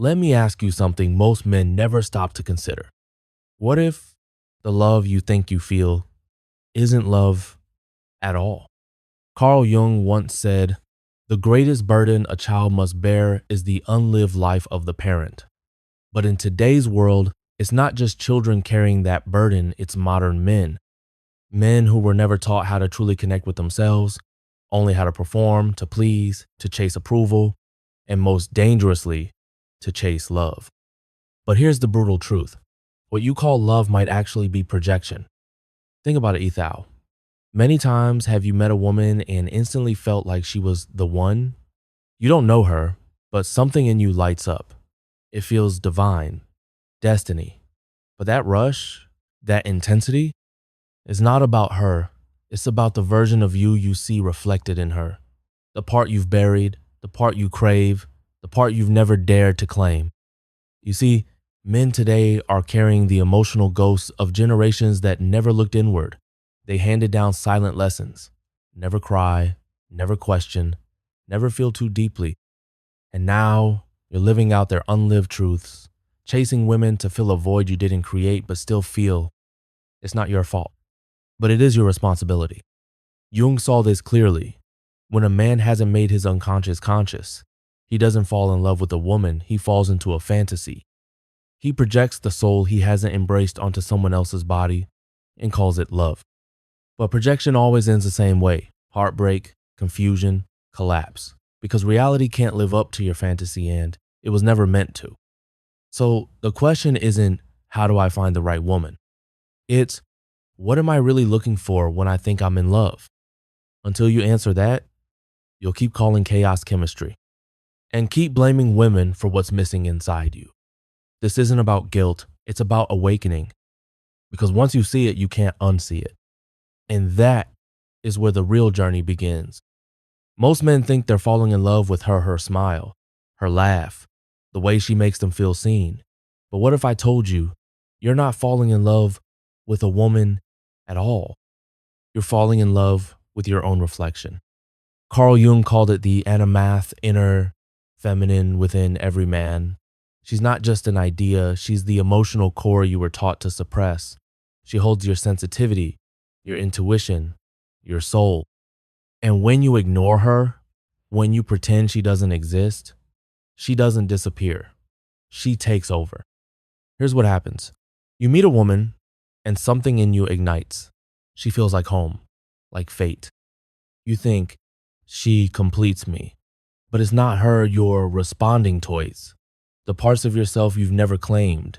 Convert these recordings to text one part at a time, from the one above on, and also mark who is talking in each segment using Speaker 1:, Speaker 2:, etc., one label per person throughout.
Speaker 1: Let me ask you something most men never stop to consider. What if the love you think you feel isn't love at all? Carl Jung once said, "The greatest burden a child must bear is the unlived life of the parent." But in today's world, it's not just children carrying that burden, it's modern men. Men who were never taught how to truly connect with themselves, only how to perform, to please, to chase approval, and most dangerously, to chase love. But here's the brutal truth. What you call love might actually be projection. Think about it, Ethal. Many times have you met a woman and instantly felt like she was the one? You don't know her, but something in you lights up. It feels divine, destiny. But that rush, that intensity, is not about her. It's about the version of you see reflected in her. The part you've buried, the part you crave, the part you've never dared to claim. You see, men today are carrying the emotional ghosts of generations that never looked inward. They handed down silent lessons. Never cry, never question, never feel too deeply. And now you're living out their unlived truths, chasing women to fill a void you didn't create but still feel. It's not your fault, but it is your responsibility. Jung saw this clearly. When a man hasn't made his unconscious conscious, he doesn't fall in love with a woman, he falls into a fantasy. He projects the soul he hasn't embraced onto someone else's body and calls it love. But projection always ends the same way: heartbreak, confusion, collapse. Because reality can't live up to your fantasy and it was never meant to. So the question isn't, how do I find the right woman? It's, what am I really looking for when I think I'm in love? Until you answer that, you'll keep calling chaos chemistry and keep blaming women for what's missing inside you. This isn't about guilt, it's about awakening. Because once you see it, you can't unsee it. And that is where the real journey begins. Most men think they're falling in love with her smile, her laugh, the way she makes them feel seen. But what if I told you, you're not falling in love with a woman at all? You're falling in love with your own reflection. Carl Jung called it the animath, inner feminine within every man. She's not just an idea, she's the emotional core you were taught to suppress. She holds your sensitivity, your intuition, your soul. And when you ignore her, when you pretend she doesn't exist, she doesn't disappear. She takes over. Here's what happens. You meet a woman and something in you ignites. She feels like home, like fate. You think, she completes me. But it's not her you're responding towards. The parts of yourself you've never claimed,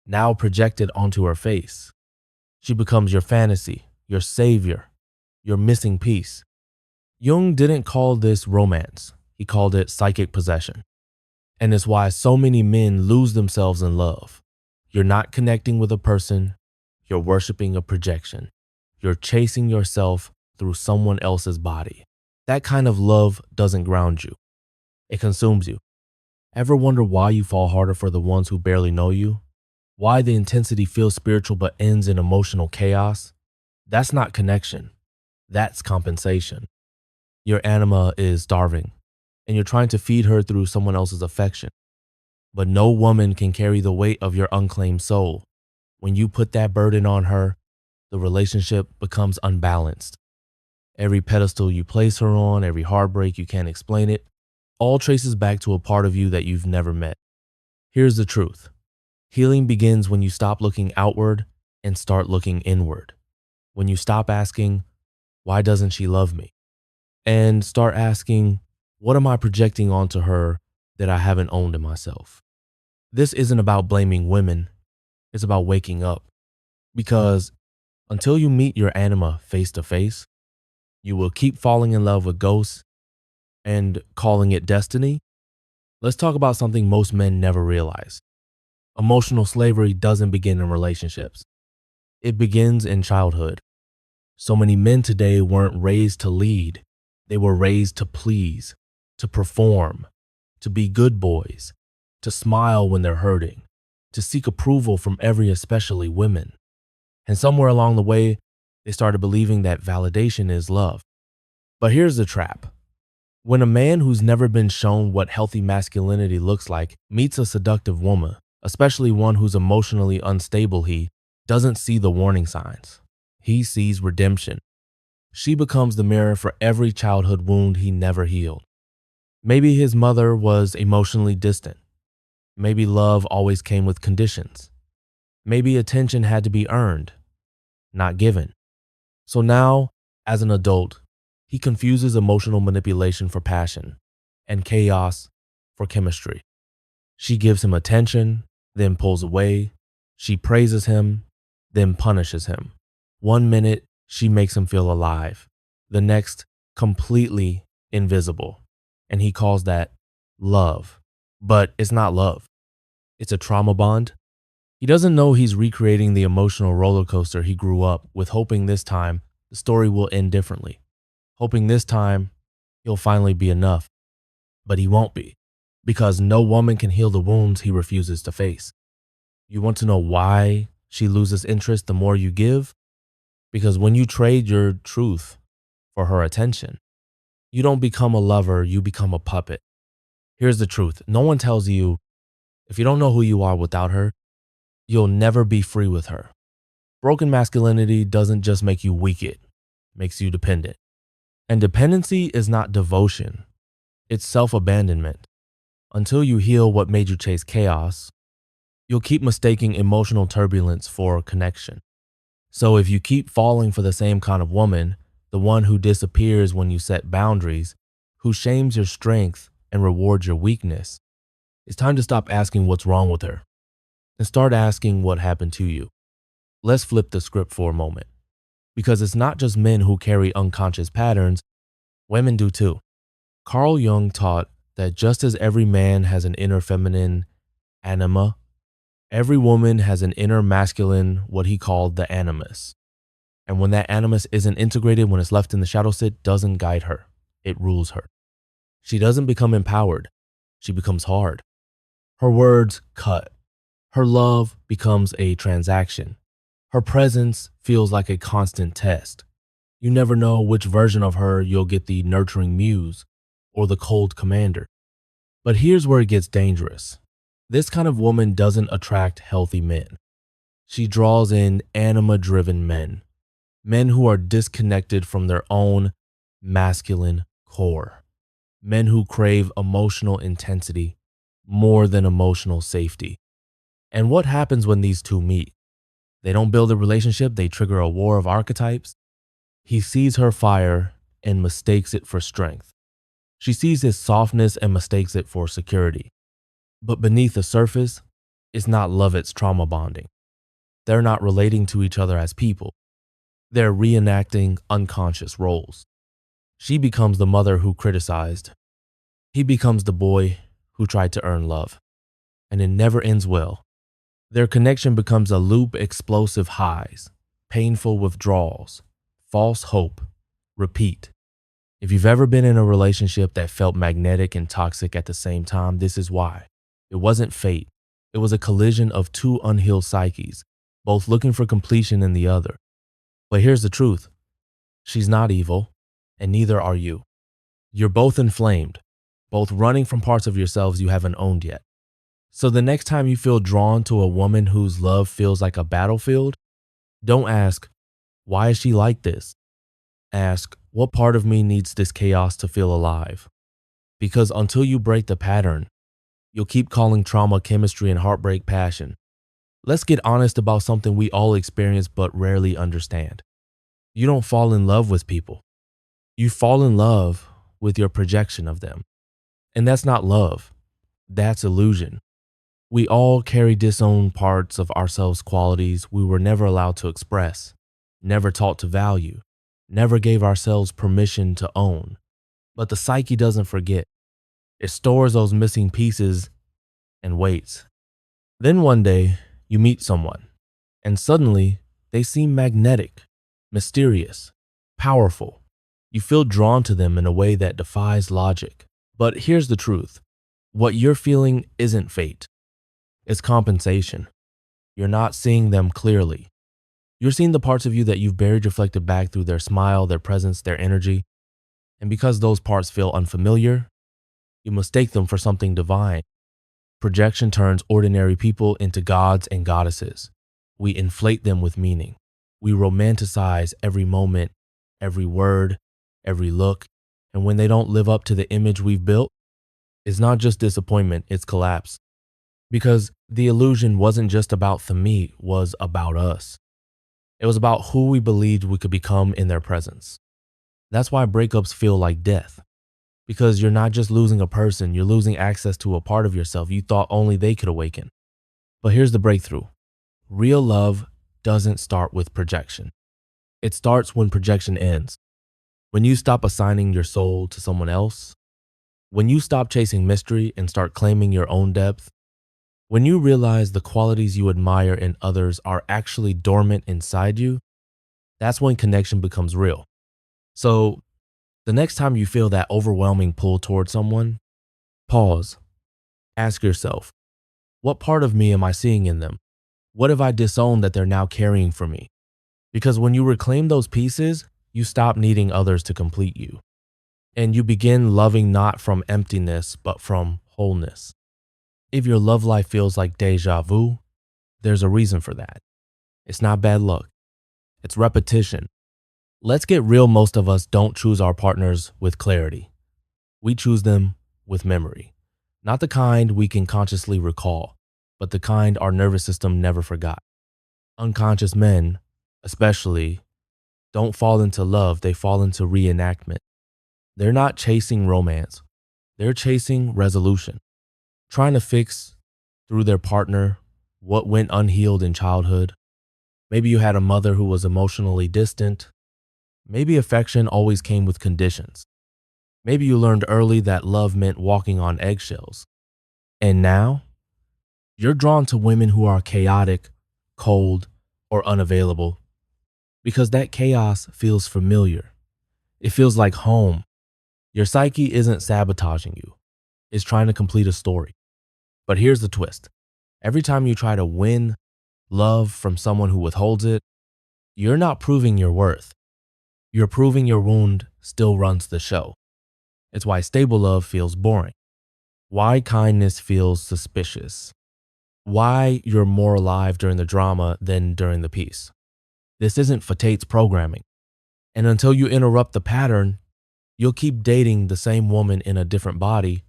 Speaker 1: now projected onto her face. She becomes your fantasy, your savior, your missing piece. Jung didn't call this romance. He called it psychic possession. And it's why so many men lose themselves in love. You're not connecting with a person, you're worshiping a projection. You're chasing yourself through someone else's body. That kind of love doesn't ground you. It consumes you. Ever wonder why you fall harder for the ones who barely know you? Why the intensity feels spiritual but ends in emotional chaos? That's not connection. That's compensation. Your anima is starving, and you're trying to feed her through someone else's affection. But no woman can carry the weight of your unclaimed soul. When you put that burden on her, the relationship becomes unbalanced. Every pedestal you place her on, every heartbreak you can't explain it, all traces back to a part of you that you've never met. Here's the truth. Healing begins when you stop looking outward and start looking inward. When you stop asking, why doesn't she love me? And start asking, what am I projecting onto her that I haven't owned in myself? This isn't about blaming women. It's about waking up. Because until you meet your anima face to face, you will keep falling in love with ghosts and calling it destiny. Let's talk about something most men never realize. Emotional slavery doesn't begin in relationships. It begins in childhood. So many men today weren't raised to lead. They were raised to please, to perform, to be good boys, to smile when they're hurting, to seek approval from every, especially women. And somewhere along the way, they started believing that validation is love. But here's the trap. When a man who's never been shown what healthy masculinity looks like meets a seductive woman, especially one who's emotionally unstable, he doesn't see the warning signs. He sees redemption. She becomes the mirror for every childhood wound he never healed. Maybe his mother was emotionally distant. Maybe love always came with conditions. Maybe attention had to be earned, not given. So now, as an adult, he confuses emotional manipulation for passion and chaos for chemistry. She gives him attention, then pulls away. She praises him, then punishes him. One minute, she makes him feel alive. The next, completely invisible. And he calls that love. But it's not love. It's a trauma bond. He doesn't know he's recreating the emotional roller coaster he grew up with, hoping this time the story will end differently. Hoping this time he'll finally be enough. But he won't be, because no woman can heal the wounds he refuses to face. You want to know why she loses interest the more you give? Because when you trade your truth for her attention, you don't become a lover, you become a puppet. Here's the truth. No one tells you, if you don't know who you are without her, you'll never be free with her. Broken masculinity doesn't just make you weak, it makes you dependent. And dependency is not devotion. It's self-abandonment. Until you heal what made you chase chaos, you'll keep mistaking emotional turbulence for connection. So if you keep falling for the same kind of woman, the one who disappears when you set boundaries, who shames your strength and rewards your weakness, it's time to stop asking what's wrong with her and start asking what happened to you. Let's flip the script for a moment, because it's not just men who carry unconscious patterns, women do too. Carl Jung taught that just as every man has an inner feminine anima, every woman has an inner masculine, what he called the animus. And when that animus isn't integrated, when it's left in the shadows, it doesn't guide her. It rules her. She doesn't become empowered. She becomes hard. Her words cut. Her love becomes a transaction. Her presence feels like a constant test. You never know which version of her you'll get, the nurturing muse or the cold commander. But here's where it gets dangerous. This kind of woman doesn't attract healthy men. She draws in anima-driven men, men who are disconnected from their own masculine core, men who crave emotional intensity more than emotional safety. And what happens when these two meet? They don't build a relationship, they trigger a war of archetypes. He sees her fire and mistakes it for strength. She sees his softness and mistakes it for security. But beneath the surface, it's not love, it's trauma bonding. They're not relating to each other as people. They're reenacting unconscious roles. She becomes the mother who criticized. He becomes the boy who tried to earn love. And it never ends well. Their connection becomes a loop, explosive highs, painful withdrawals, false hope, repeat. If you've ever been in a relationship that felt magnetic and toxic at the same time, this is why. It wasn't fate. It was a collision of two unhealed psyches, both looking for completion in the other. But here's the truth. She's not evil, and neither are you. You're both inflamed, both running from parts of yourselves you haven't owned yet. So the next time you feel drawn to a woman whose love feels like a battlefield, don't ask, why is she like this? Ask, what part of me needs this chaos to feel alive? Because until you break the pattern, you'll keep calling trauma chemistry and heartbreak passion. Let's get honest about something we all experience but rarely understand. You don't fall in love with people. You fall in love with your projection of them. And that's not love. That's illusion. We all carry disowned parts of ourselves, qualities we were never allowed to express, never taught to value, never gave ourselves permission to own. But the psyche doesn't forget. It stores those missing pieces and waits. Then one day you meet someone and suddenly they seem magnetic, mysterious, powerful. You feel drawn to them in a way that defies logic. But here's the truth. What you're feeling isn't fate. It's compensation. You're not seeing them clearly. You're seeing the parts of you that you've buried reflected back through their smile, their presence, their energy. And because those parts feel unfamiliar, you mistake them for something divine. Projection turns ordinary people into gods and goddesses. We inflate them with meaning. We romanticize every moment, every word, every look. And when they don't live up to the image we've built, it's not just disappointment, it's collapse. Because the illusion wasn't just about the me, it was about us. It was about who we believed we could become in their presence. That's why breakups feel like death. Because you're not just losing a person, you're losing access to a part of yourself you thought only they could awaken. But here's the breakthrough. Real love doesn't start with projection. It starts when projection ends. When you stop assigning your soul to someone else, when you stop chasing mystery and start claiming your own depth, when you realize the qualities you admire in others are actually dormant inside you, that's when connection becomes real. So, the next time you feel that overwhelming pull toward someone, pause. Ask yourself, what part of me am I seeing in them? What have I disowned that they're now carrying for me? Because when you reclaim those pieces, you stop needing others to complete you. And you begin loving not from emptiness, but from wholeness. If your love life feels like deja vu, there's a reason for that. It's not bad luck. It's repetition. Let's get real, most of us don't choose our partners with clarity. We choose them with memory. Not the kind we can consciously recall, but the kind our nervous system never forgot. Unconscious men, especially, don't fall into love, they fall into reenactment. They're not chasing romance. They're chasing resolution, trying to fix through their partner what went unhealed in childhood. Maybe you had a mother who was emotionally distant. Maybe affection always came with conditions. Maybe you learned early that love meant walking on eggshells. And now, you're drawn to women who are chaotic, cold, or unavailable because that chaos feels familiar. It feels like home. Your psyche isn't sabotaging you. It's trying to complete a story. But here's the twist. Every time you try to win love from someone who withholds it, you're not proving your worth. You're proving your wound still runs the show. It's why stable love feels boring. Why kindness feels suspicious. Why you're more alive during the drama than during the peace. This isn't Fatate's programming. And until you interrupt the pattern, you'll keep dating the same woman in a different body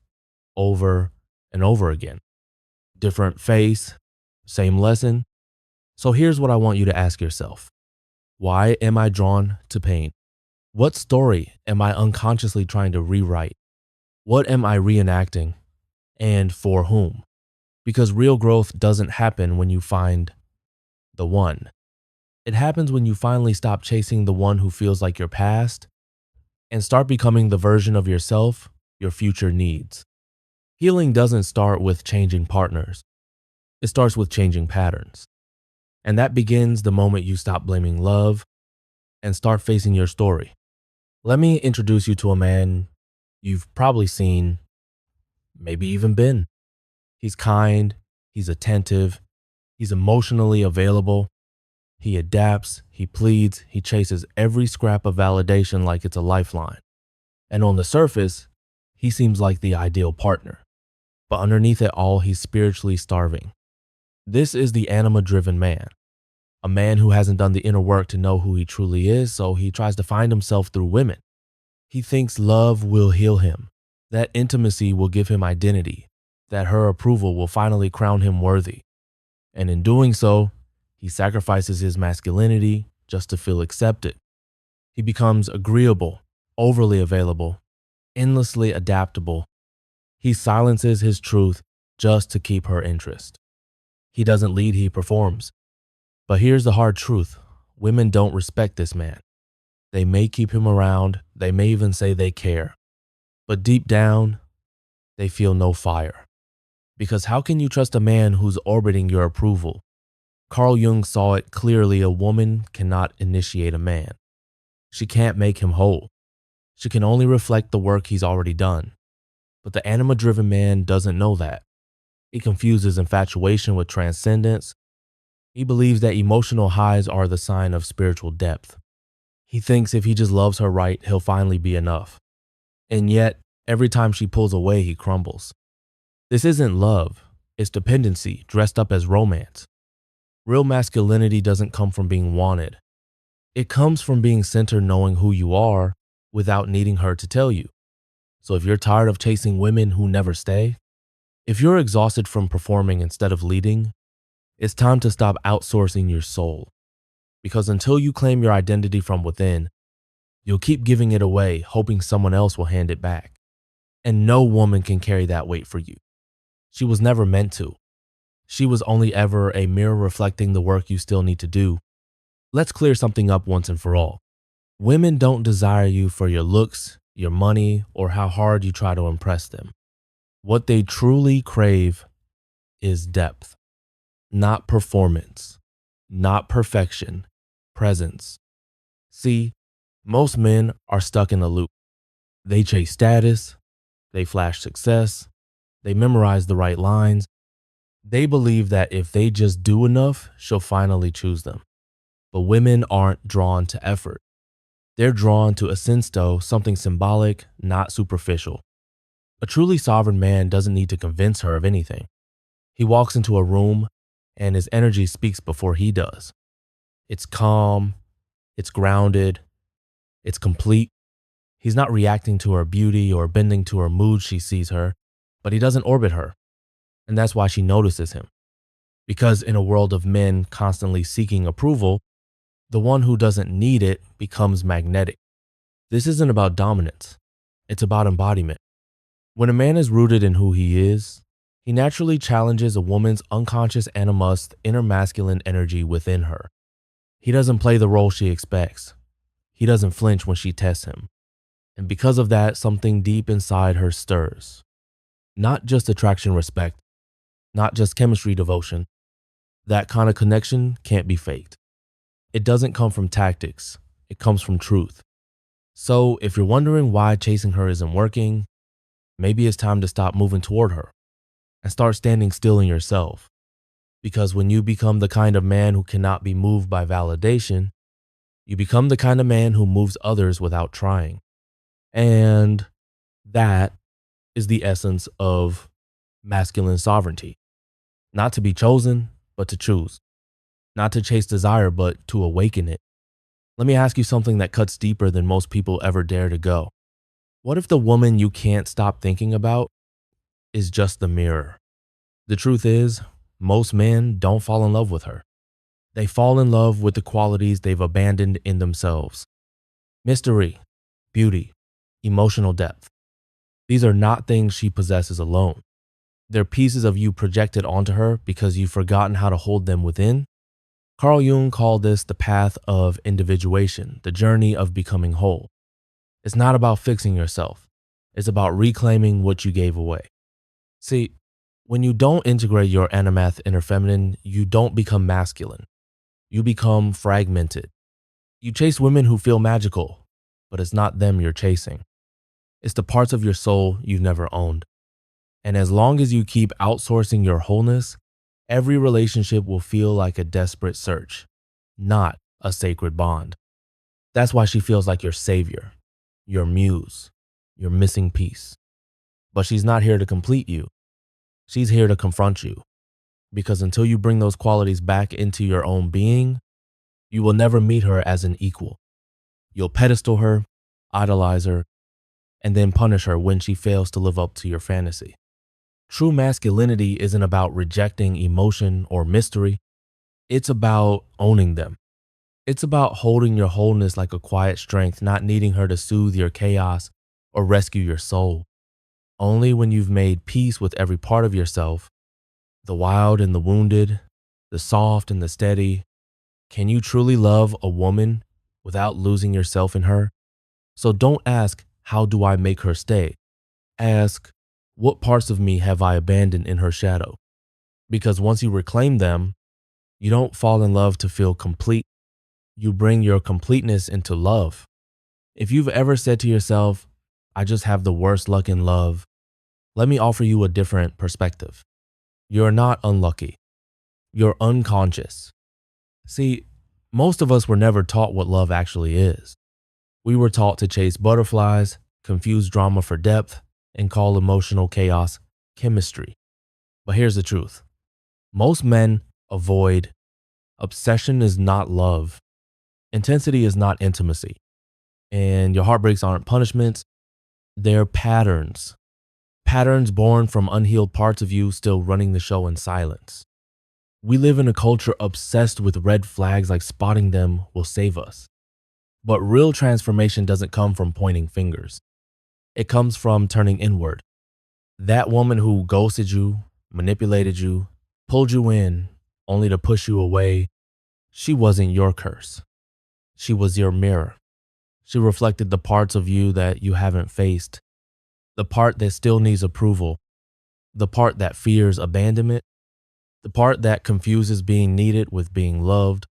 Speaker 1: over and over again. Different face, same lesson. So here's what I want you to ask yourself. Why am I drawn to pain? What story am I unconsciously trying to rewrite? What am I reenacting? And for whom? Because real growth doesn't happen when you find the one. It happens when you finally stop chasing the one who feels like your past and start becoming the version of yourself your future needs. Healing doesn't start with changing partners. It starts with changing patterns. And that begins the moment you stop blaming love and start facing your story. Let me introduce you to a man you've probably seen, maybe even been. He's kind, he's attentive, he's emotionally available. He adapts, he pleads, he chases every scrap of validation like it's a lifeline. And on the surface, he seems like the ideal partner. But underneath it all, he's spiritually starving. This is the anima-driven man. A man who hasn't done the inner work to know who he truly is, so he tries to find himself through women. He thinks love will heal him, that intimacy will give him identity, that her approval will finally crown him worthy. And in doing so, he sacrifices his masculinity just to feel accepted. He becomes agreeable, overly available, endlessly adaptable. He silences his truth just to keep her interest. He doesn't lead, he performs. But here's the hard truth. Women don't respect this man. They may keep him around. They may even say they care. But deep down, they feel no fire. Because how can you trust a man who's orbiting your approval? Carl Jung saw it clearly. A woman cannot initiate a man. She can't make him whole. She can only reflect the work he's already done. But the anima-driven man doesn't know that. He confuses infatuation with transcendence. He believes that emotional highs are the sign of spiritual depth. He thinks if he just loves her right, he'll finally be enough. And yet, every time she pulls away, he crumbles. This isn't love, it's dependency dressed up as romance. Real masculinity doesn't come from being wanted. It comes from being centered, knowing who you are without needing her to tell you. So if you're tired of chasing women who never stay, if you're exhausted from performing instead of leading, it's time to stop outsourcing your soul. Because until you claim your identity from within, you'll keep giving it away, hoping someone else will hand it back. And no woman can carry that weight for you. She was never meant to. She was only ever a mirror reflecting the work you still need to do. Let's clear something up once and for all. Women don't desire you for your looks, your money, or how hard you try to impress them. What they truly crave is depth, not performance, not perfection, presence. See, most men are stuck in a loop. They chase status, they flash success, they memorize the right lines. They believe that if they just do enough, she'll finally choose them. But women aren't drawn to effort. They're drawn to assenso, something symbolic, not superficial. A truly sovereign man doesn't need to convince her of anything. He walks into a room and his energy speaks before he does. It's calm, it's grounded, it's complete. He's not reacting to her beauty or bending to her mood she sees her, but he doesn't orbit her. And that's why she notices him. Because in a world of men constantly seeking approval, the one who doesn't need it becomes magnetic. This isn't about dominance. It's about embodiment. When a man is rooted in who he is, he naturally challenges a woman's unconscious animus inner masculine energy within her. He doesn't play the role she expects. He doesn't flinch when she tests him. And because of that, something deep inside her stirs. Not just attraction, respect, not just chemistry, devotion. That kind of connection can't be faked. It doesn't come from tactics. It comes from truth. So if you're wondering why chasing her isn't working, maybe it's time to stop moving toward her and start standing still in yourself. Because when you become the kind of man who cannot be moved by validation, you become the kind of man who moves others without trying. And that is the essence of masculine sovereignty. Not to be chosen, but to choose. Not to chase desire, but to awaken it. Let me ask you something that cuts deeper than most people ever dare to go. What if the woman you can't stop thinking about is just the mirror? The truth is, most men don't fall in love with her. They fall in love with the qualities they've abandoned in themselves. Mystery, beauty, emotional depth. These are not things she possesses alone. They're pieces of you projected onto her because you've forgotten how to hold them within. Carl Jung called this the path of individuation, the journey of becoming whole. It's not about fixing yourself. It's about reclaiming what you gave away. See, when you don't integrate your animath inner feminine, you don't become masculine. You become fragmented. You chase women who feel magical, but it's not them you're chasing. It's the parts of your soul you've never owned. And as long as you keep outsourcing your wholeness, every relationship will feel like a desperate search, not a sacred bond. That's why she feels like your savior, your muse, your missing piece. But she's not here to complete you. She's here to confront you. Because until you bring those qualities back into your own being, you will never meet her as an equal. You'll pedestal her, idolize her, and then punish her when she fails to live up to your fantasy. True masculinity isn't about rejecting emotion or mystery. It's about owning them. It's about holding your wholeness like a quiet strength, not needing her to soothe your chaos or rescue your soul. Only when you've made peace with every part of yourself, the wild and the wounded, the soft and the steady, can you truly love a woman without losing yourself in her? So don't ask, how do I make her stay? Ask, what parts of me have I abandoned in her shadow? Because once you reclaim them, you don't fall in love to feel complete. You bring your completeness into love. If you've ever said to yourself, I just have the worst luck in love, let me offer you a different perspective. You're not unlucky. You're unconscious. See, most of us were never taught what love actually is. We were taught to chase butterflies, confuse drama for depth, and call emotional chaos chemistry. But here's the truth. Most men avoid obsession is not love. Intensity is not intimacy. And your heartbreaks aren't punishments, they're patterns. Patterns born from unhealed parts of you still running the show in silence. We live in a culture obsessed with red flags like spotting them will save us. But real transformation doesn't come from pointing fingers. It comes from turning inward. That woman who ghosted you, manipulated you, pulled you in only to push you away, she wasn't your curse. She was your mirror. She reflected the parts of you that you haven't faced, the part that still needs approval, the part that fears abandonment, the part that confuses being needed with being loved.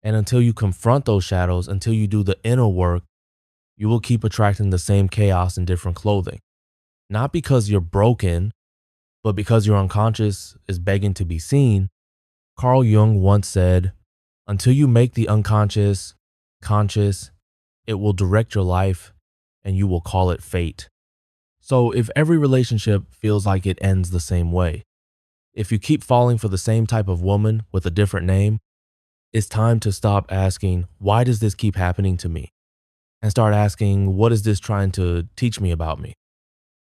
Speaker 1: And until you confront those shadows, until you do the inner work, you will keep attracting the same chaos in different clothing. Not because you're broken, but because your unconscious is begging to be seen. Carl Jung once said, "Until you make the unconscious conscious, it will direct your life and you will call it fate." So if every relationship feels like it ends the same way, if you keep falling for the same type of woman with a different name, it's time to stop asking, "Why does this keep happening to me?" and start asking, "What is this trying to teach me about me?"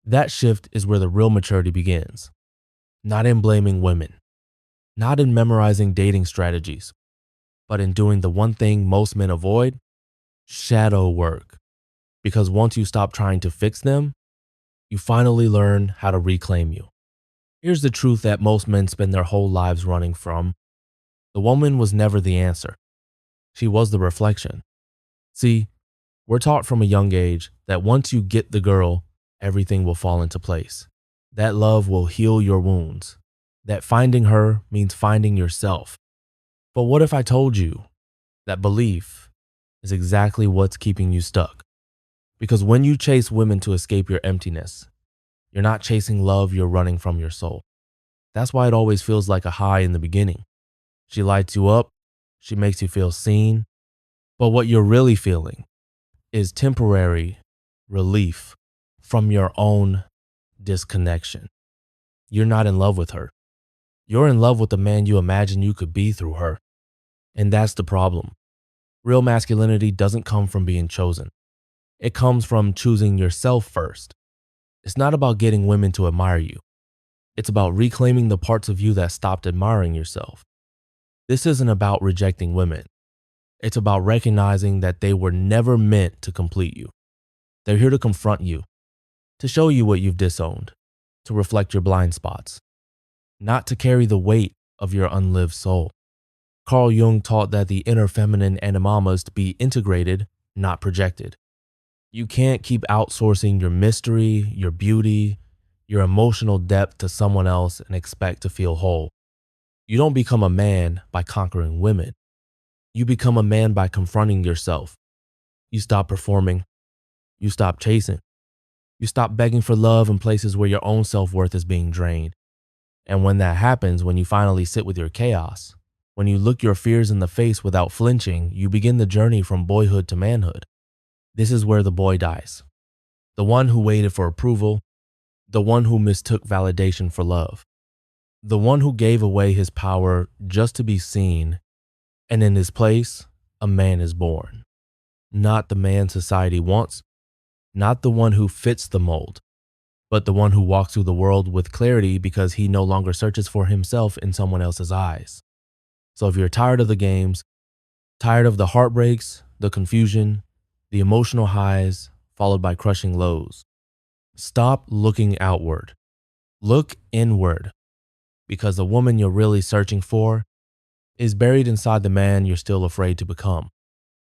Speaker 1: That shift is where the real maturity begins. Not in blaming women, not in memorizing dating strategies, but in doing the one thing most men avoid: shadow work. Because once you stop trying to fix them, you finally learn how to reclaim you. Here's the truth that most men spend their whole lives running from. The woman was never the answer. She was the reflection. See, we're taught from a young age that once you get the girl, everything will fall into place. That love will heal your wounds. That finding her means finding yourself. But what if I told you that belief is exactly what's keeping you stuck? Because when you chase women to escape your emptiness, you're not chasing love, you're running from your soul. That's why it always feels like a high in the beginning. She lights you up, she makes you feel seen, but what you're really feeling is temporary relief from your own disconnection. You're not in love with her. You're in love with the man you imagine you could be through her. And that's the problem. Real masculinity doesn't come from being chosen. It comes from choosing yourself first. It's not about getting women to admire you. It's about reclaiming the parts of you that stopped admiring yourself. This isn't about rejecting women. It's about recognizing that they were never meant to complete you. They're here to confront you, to show you what you've disowned, to reflect your blind spots, not to carry the weight of your unlived soul. Carl Jung taught that the inner feminine anima must be integrated, not projected. You can't keep outsourcing your mystery, your beauty, your emotional depth to someone else and expect to feel whole. You don't become a man by conquering women. You become a man by confronting yourself. You stop performing. You stop chasing. You stop begging for love in places where your own self-worth is being drained. And when that happens, when you finally sit with your chaos, when you look your fears in the face without flinching, you begin the journey from boyhood to manhood. This is where the boy dies. The one who waited for approval, the one who mistook validation for love, the one who gave away his power just to be seen, and in his place, a man is born. Not the man society wants, not the one who fits the mold, but the one who walks through the world with clarity because he no longer searches for himself in someone else's eyes. So if you're tired of the games, tired of the heartbreaks, the confusion, the emotional highs, followed by crushing lows, stop looking outward. Look inward, because the woman you're really searching for is buried inside the man you're still afraid to become.